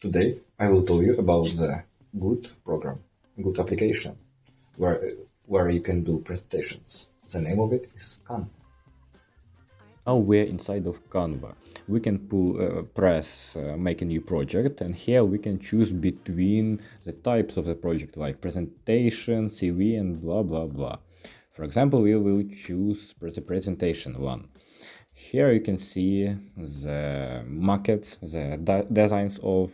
Today I will tell you about the good program, good application, where you can do presentations. The name of it is Canva. Now we're inside of Canva. We can press make a new project, and here we can choose between the types of the project, like presentation, CV, and blah blah blah. For example, we will choose the presentation one. Here you can see the maquettes, the designs of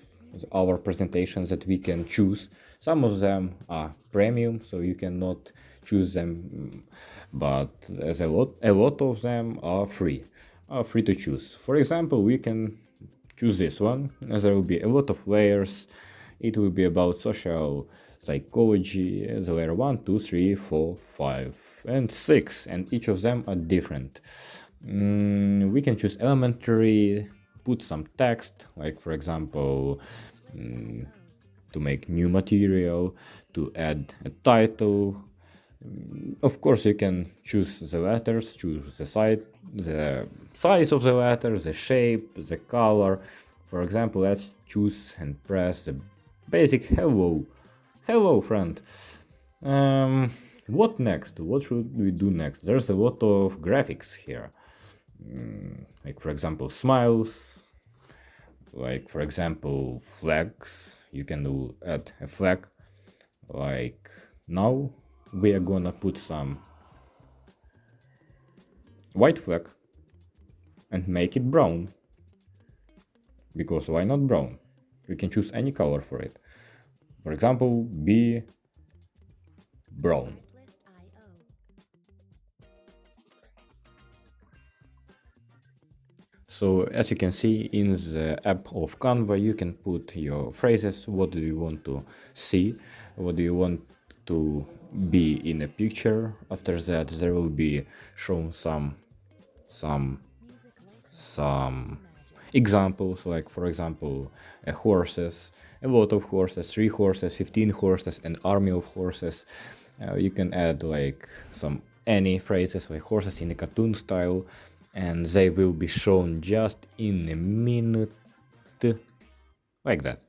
our presentations that we can choose. Some of them are premium, so you cannot choose them, but there's a lot of them are free to choose. For example, we can choose this one, as there will be a lot of layers. It will be about social psychology, the layer 1, 2, 3, 4, 5, and 6, and each of them are different. We can choose elementary, put some text, like for example, to make new material, to add a title. Of course, you can choose the letters, choose the size of the letter, the shape, the color. For example, let's choose and press the basic hello friend. What next? What should we do next? There's a lot of graphics here. Like for example, smiles, like for example, flags. You can add a flag. Like now we are gonna put some white flag and make it brown, because why not brown? We can choose any color for it. For example, be brown. So as you can see in the app of Canva, you can put your phrases. What do you want to see? What do you want to be in a picture? After that, there will be shown some examples, like for example, horses, a lot of horses, 3 horses, 15 horses, an army of horses. You can add like any phrases like horses in a cartoon style, and they will be shown just in a minute, like that.